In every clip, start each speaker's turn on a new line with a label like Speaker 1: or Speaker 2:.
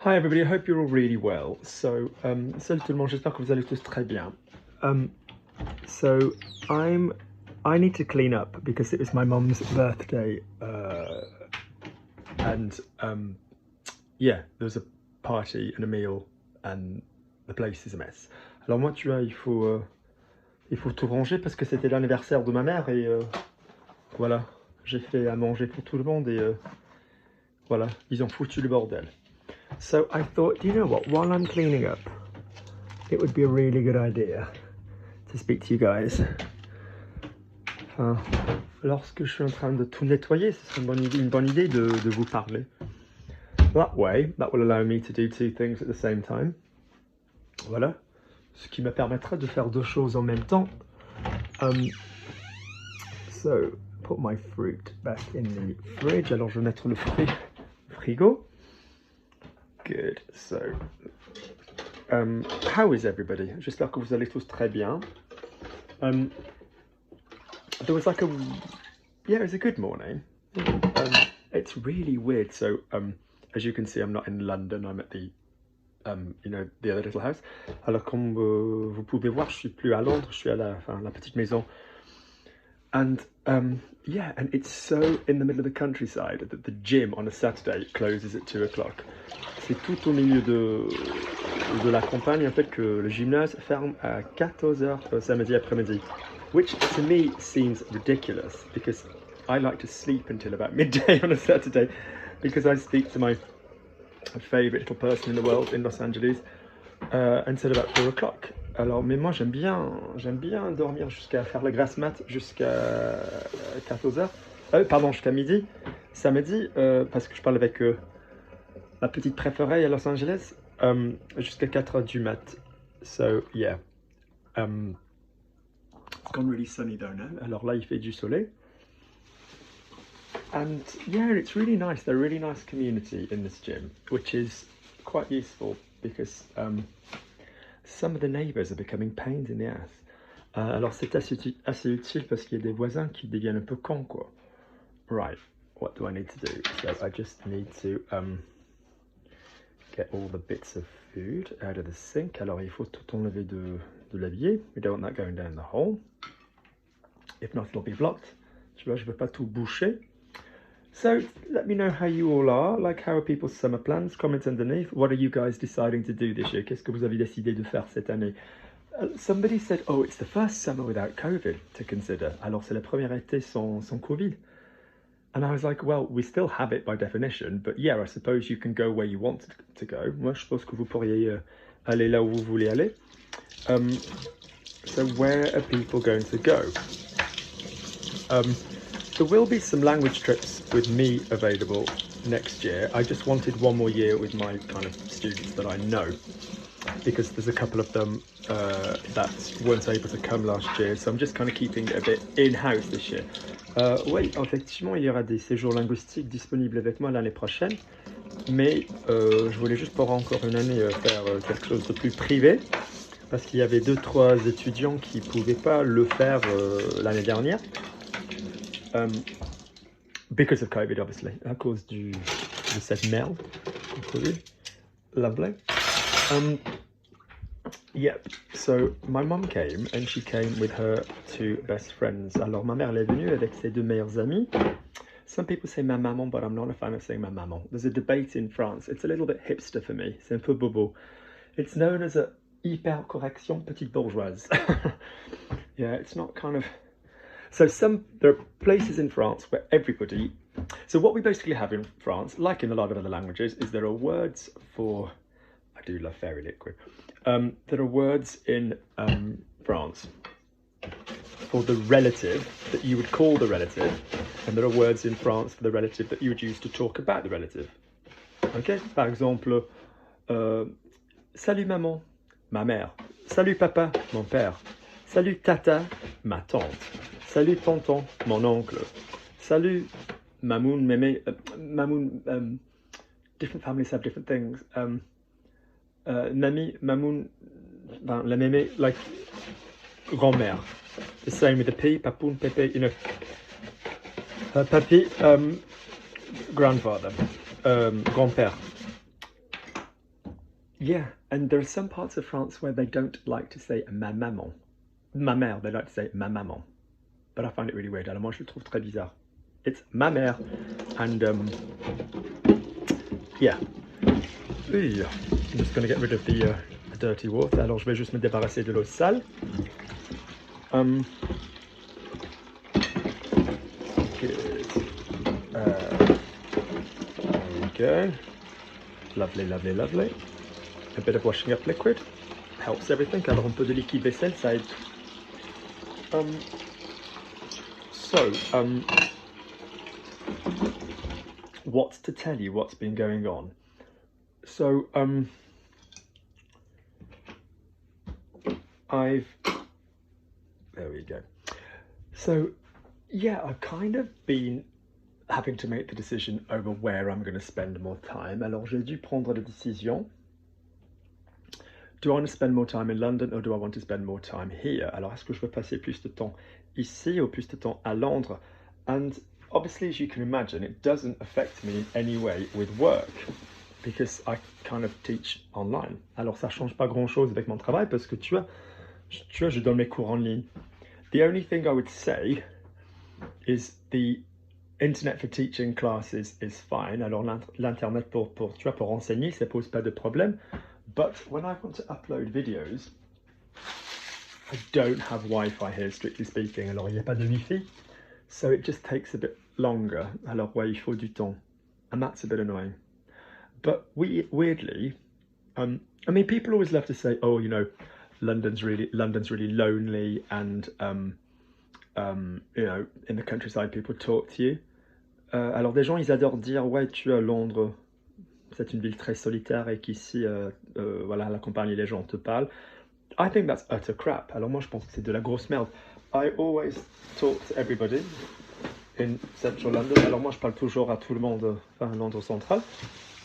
Speaker 1: Hi everybody, I hope you're all really well. Salut tout le monde, j'espère que vous allez tous très bien. So I need to clean up because it was my mum's birthday, and yeah, there was a party and a meal and the place is a mess. Alors moi, tu vois, il faut tout ranger parce que c'était l'anniversaire de ma mère et voilà, j'ai fait à manger pour tout le monde et voilà, ils ont foutu le bordel. So I thought, you know what, while I'm cleaning up, it would be a really good idea to speak to you guys. Enfin, lorsque je suis en train de tout nettoyer, ce serait une bonne idée de vous parler. That way, that will allow me to do two things at the same time. Voilà. Ce qui me permettra de faire deux choses en même temps. So, put my fruit back in the fridge. Alors, je vais mettre le fruit au frigo. Good. So, how is everybody? J'espère que vous allez tous très bien. There was like it was a good morning. It's really weird. So, as you can see, I'm not in London. I'm at the, the other little house. Alors, comme vous pouvez voir, je suis plus à Londres. Je suis à la petite maison. And yeah, and it's so in the middle of the countryside that the gym on a Saturday closes at 2 o'clock. C'est tout au milieu de la campagne en fait que le gymnase ferme à 14h samedi après-midi, which to me seems ridiculous because I like to sleep until about midday on a Saturday because I speak to my favorite little person in the world in Los Angeles until about 4 o'clock. Alors, mais moi j'aime bien dormir jusqu'à faire le grass mat jusqu'à 14h, jusqu'à midi, samedi, parce que je parle avec ma petite préférée à Los Angeles, jusqu'à 4h du mat. So, yeah. It's gone really sunny though now. Alors là, il fait du soleil. And yeah, it's really nice. They're a really nice community in this gym, which is quite useful because some of the neighbors are becoming pains in the ass. Alors c'est assez utile parce qu'il y a des voisins qui deviennent un peu cons, quoi. Right, what do I need to do? So I just need to get all the bits of food out of the sink. Alors il faut tout enlever de l'évier. We don't want that going down the hole. If not, it'll be blocked. Tu vois, je veux pas tout boucher. So let me know how you all are. Like, how are people's summer plans? Comment underneath. What are you guys deciding to do this year? Qu'est-ce que vous avez décidé de faire cette année? Somebody said, oh, it's the first summer without COVID to consider. Alors, c'est le premier été sans Covid. And I was like, well, we still have it by definition, but yeah, I suppose you can go where you want to go. Moi, je pense que vous pourriez aller là où vous voulez aller. So where are people going to go? There will be some language trips with me available next year. I just wanted one more year with my kind of students that I know, because there's a couple of them that weren't able to come last year, so I'm just kind of keeping it a bit in-house this year. Oui, effectivement, il y aura des séjours linguistiques disponibles avec moi l'année prochaine, mais je voulais juste pour encore une année faire quelque chose de plus privé, parce qu'il y avait 2-3 étudiants qui ne pouvaient pas le faire l'année dernière. Because of COVID, obviously, à cause de cette merde, COVID. Lovely. Yep, so my mum came, and she came with her 2 best friends. Alors ma mère elle est venue avec ses 2 meilleures amies. Some people say ma maman, but I'm not a fan of saying ma maman. There's a debate in France. It's a little bit hipster for me. C'est un peu bobo. It's known as a hyper-correction petite bourgeoise. Yeah, it's not kind of... So there are places in France where everybody... So what we basically have in France, like in a lot of other languages, is there are words for... I do love fairy liquid. There are words in France for the relative that you would call the relative, and there are words in France for the relative that you would use to talk about the relative. Okay? Par exemple, salut maman, ma mère. Salut papa, mon père. Salut tata, ma tante. Salut tonton, mon oncle. Salut mamoun, mémé. Mamoun, different families have different things. Nami, mamoun, la mémé, like grand-mère. The same with the P, papoun, pépé, you know. Papi, grandfather, grand-père. Yeah, and there are some parts of France where they don't like to say ma maman. Ma mère, they like to say ma maman. But I find it really weird. Alors moi, je le trouve très bizarre. It's ma mère. And, yeah. Ooh, I'm just going to get rid of the dirty water. Alors, je vais juste me débarrasser de l'eau sale. Good. There we go. Lovely, lovely, lovely. A bit of washing up liquid helps everything. Alors, un peu de liquide vaisselle, ça aide. What to tell you, what's been going on. So, there we go. So, yeah, I've kind of been having to make the decision over where I'm going to spend more time. Alors, j'ai dû prendre la décision. Do I want to spend more time in London or do I want to spend more time here? Alors, est-ce que je veux passer plus de temps ici ou plus de temps à Londres? And obviously, as you can imagine, it doesn't affect me in any way with work because I kind of teach online. Alors, ça change pas grand-chose avec mon travail parce que tu vois, je donne mes cours en ligne. The only thing I would say is the internet for teaching classes is fine. Alors, l'internet pour enseigner, ça pose pas de problème. But when I want to upload videos, I don't have Wi-Fi here, strictly speaking. Alors, il n'y a pas de Wi-Fi, so it just takes a bit longer. Alors, ouais, il faut du temps. And that's a bit annoying. But weirdly, I mean, people always love to say, oh, you know, London's really lonely and, you know, in the countryside, people talk to you. Alors, des gens, ils adorent dire, ouais, tu es à Londres, c'est une ville très solitaire et qu'ici, voilà, à la campagne, les gens te parlent. I think that's utter crap. Alors moi, je pense que c'est de la grosse merde. I always talk to everybody in central London. Alors moi, je parle toujours à tout le monde, enfin, Londres central.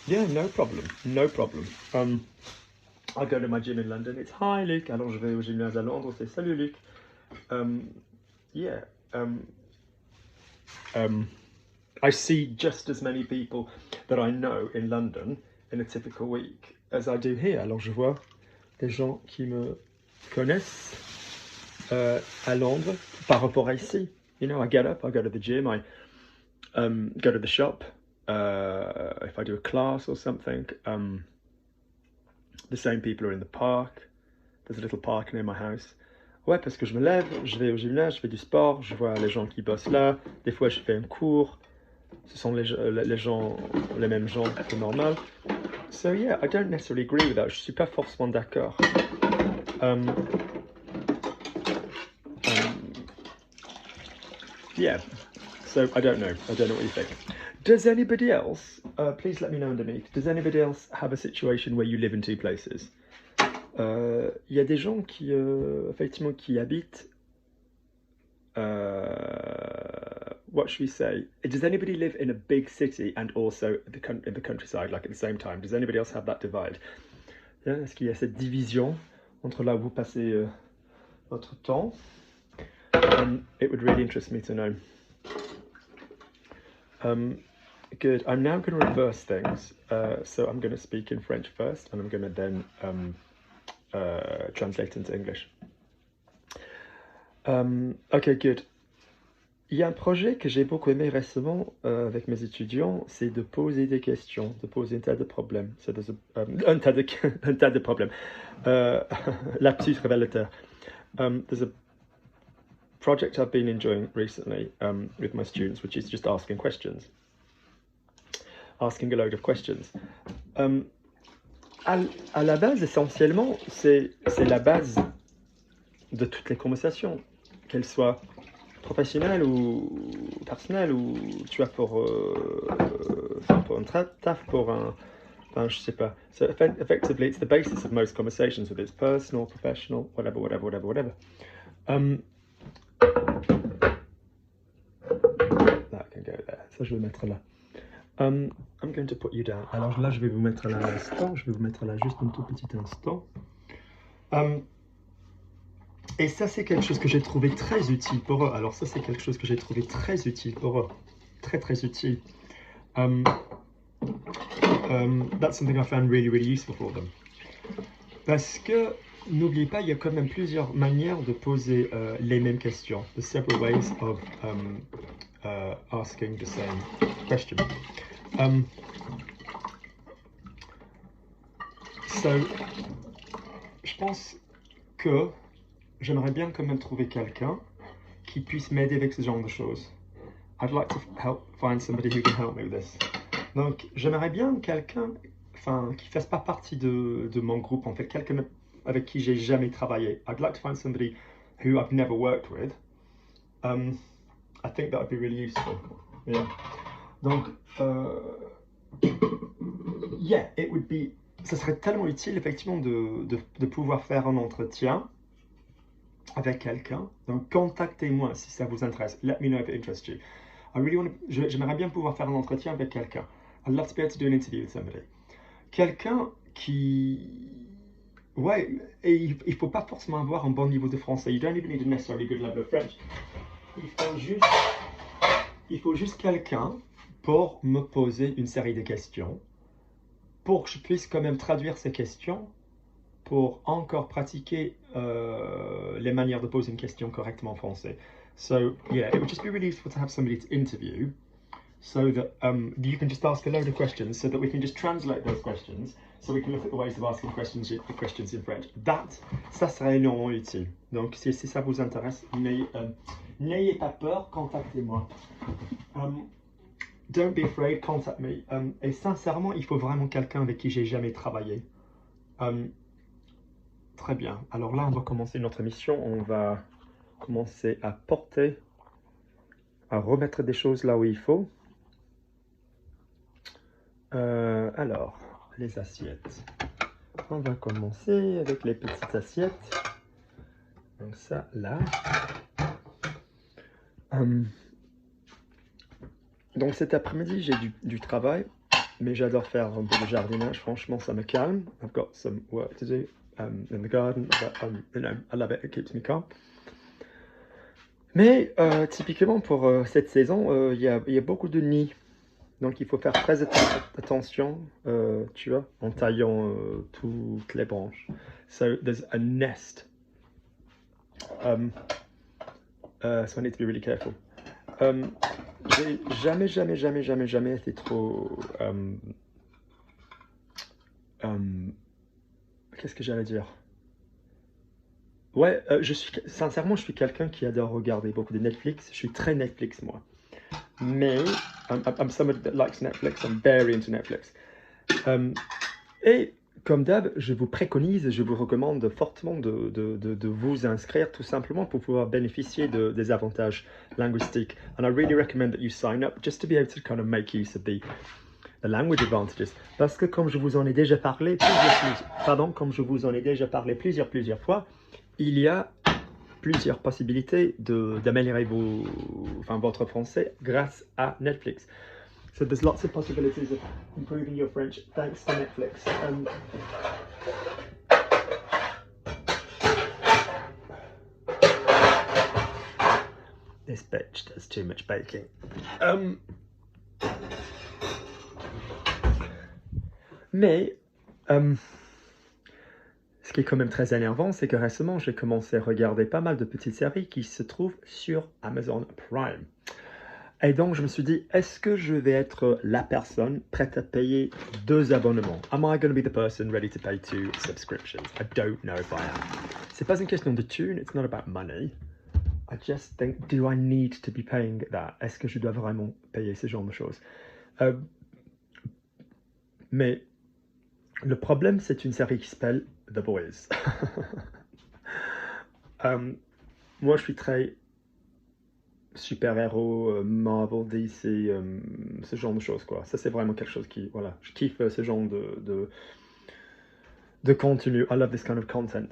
Speaker 1: Yeah, no problem, no problem. I go to my gym in London. It's hi, Luc. Alors je vais au gymnase à Londres. C'est salut, Luc. Yeah. I see just as many people that I know in London in a typical week as I do here. Alors je vois des gens qui me connaissent à Londres par rapport à ici. You know, I get up, I go to the gym, I go to the shop. If I do a class or something, the same people are in the park. There's a little park near my house. Ouais, parce que je me lève, je vais au gymnase, je fais du sport, je vois les gens qui bossent là. Des fois, je fais un cours. Ce sont les mêmes gens que normal. So yeah, I don't necessarily agree with that. Je suis pas forcément d'accord. Yeah, so I don't know. I don't know what you think. Does anybody else, please let me know underneath, does anybody else have a situation where you live in two places? Y a des gens qui, effectivement, qui habitent, what should we say? Does anybody live in a big city and also in the countryside, like at the same time? Does anybody else have that divide? Yeah, est-ce qu'il y a cette division entre là où vous passez votre temps? It would really interest me to know. Good. I'm now going to reverse things. So I'm going to speak in French first, and I'm going to then translate into English. Okay, good. Il y a un projet que j'ai beaucoup aimé récemment avec mes étudiants, c'est de poser des questions, de poser un tas de problèmes. So there's un tas de problèmes. Lapsus révélateur. There's a project I've been enjoying recently with my students, which is just asking questions. Asking a load of questions. À la base, essentiellement, c'est la base de toutes les conversations, qu'elles soient professionnelles ou personnelles, ou tu vois, pour un taf, pour un... Enfin, je sais pas. So effectively, it's the basis of most conversations, whether it's personal, professional, whatever. That can go there. Ça, je vais mettre là. I'm going to put you down. Alors là, je vais vous mettre là un instant. Je vais vous mettre là juste un tout petit instant. Et ça, c'est quelque chose que j'ai trouvé très utile pour eux. Alors ça, c'est quelque chose que j'ai trouvé très utile pour eux. Très, très utile. That's something I found really, really useful for them. Parce que, n'oubliez pas, il y a quand même plusieurs manières de poser les mêmes questions. The several ways of asking the same question. So, je pense que j'aimerais bien quand même trouver quelqu'un qui puisse m'aider avec ce genre de choses. I'd like to find somebody who can help me with this. Donc, j'aimerais bien quelqu'un, qui fasse pas partie de mon groupe, en fait, quelqu'un avec qui j'ai jamais travaillé. I'd like to find somebody who I've never worked with. I think that would be really useful. Yeah. Donc, yeah, it would be. Ça serait tellement utile, effectivement, de pouvoir faire un entretien avec quelqu'un. Donc, contactez-moi si ça vous intéresse. Let me know if it interests you. J'aimerais bien pouvoir faire un entretien avec quelqu'un. I'd love to be able to do an interview with somebody. Quelqu'un qui... Ouais, et il ne faut pas forcément avoir un bon niveau de français. You don't even need a necessarily good level of French. Il faut juste quelqu'un pour me poser une série de questions, pour que je puisse quand même traduire ces questions, pour encore pratiquer les manières de poser une question correctement en français. So, yeah, it would just be really useful to have somebody to interview so that you can just ask a load of questions so that we can just translate those questions so we can look at the ways of asking questions in French. Ça serait énormément utile. Donc, si ça vous intéresse, n'ayez pas peur, contactez-moi. Don't be afraid, contact me. Et sincèrement, il faut vraiment quelqu'un avec qui j'ai jamais travaillé. Très bien. Alors là, on va commencer notre mission. On va commencer à porter, à remettre des choses là où il faut. Alors, les assiettes. On va commencer avec les petites assiettes. Donc ça, là. Donc cet après-midi, j'ai du travail, mais j'adore faire un peu de jardinage. Franchement, ça me calme. I've got some work to do in the garden, but I love it. It keeps me calm. Mais typiquement pour cette saison, il y a beaucoup de nids. Donc il faut faire très attention, tu vois, en taillant toutes les branches. So there's a nest. So I need to be really careful. J'ai jamais été trop... qu'est-ce que j'allais dire? Ouais, sincèrement, je suis quelqu'un qui adore regarder beaucoup de Netflix. Je suis très Netflix, moi. Mais, I'm somebody that likes Netflix. I'm very into Netflix. Et, comme d'hab, je vous préconise, je vous recommande fortement de vous inscrire tout simplement pour pouvoir bénéficier des avantages linguistiques. And I really recommend that you sign up just to be able to kind of make use of the language advantages. Parce que comme je vous en ai déjà parlé plusieurs fois, il y a plusieurs possibilités d'améliorer votre français grâce à Netflix. So there's lots of possibilities of improving your French thanks to Netflix. This bitch does too much baking. Mais ce qui est quand même très énervant, c'est que récemment, j'ai commencé à regarder pas mal de petites séries qui se trouvent sur Amazon Prime. Et donc, je me suis dit, est-ce que je vais être la personne prête à payer 2 abonnements? Am I going to be the person ready to pay 2 subscriptions? I don't know if I am. C'est pas une question de thune, it's not about money. I just think, do I need to be paying that? Est-ce que je dois vraiment payer ce genre de choses? Mais le problème, c'est une série qui s'appelle The Boys. Moi, je suis très super-héros, Marvel, DC, ce genre de choses, quoi. Ça, c'est vraiment quelque chose qui... Voilà, je kiffe ce genre de contenu. I love this kind of content.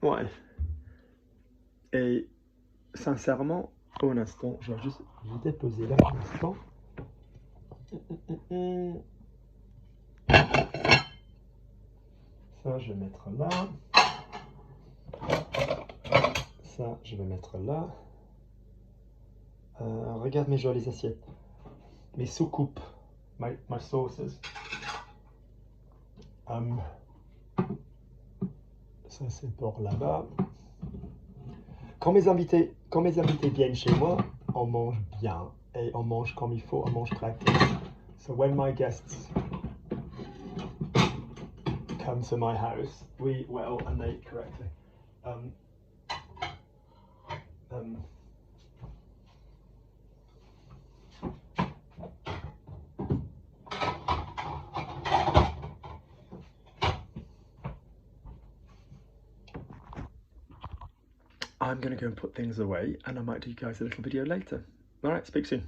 Speaker 1: Ouais. Et sincèrement, un instant, je vais juste vous déposer là un instant. Ça, je vais mettre là. Ça, je vais mettre là. Regarde mes jolies assiettes. Mes soucoupes. My sauces. Ça c'est pour là-bas. Quand mes invités viennent chez moi, on mange bien et on mange comme il faut, on mange pratique. So when my guests come to my house, we eat well and they eat correctly. I'm going to go and put things away and I might do you guys a little video later. All right, speak soon.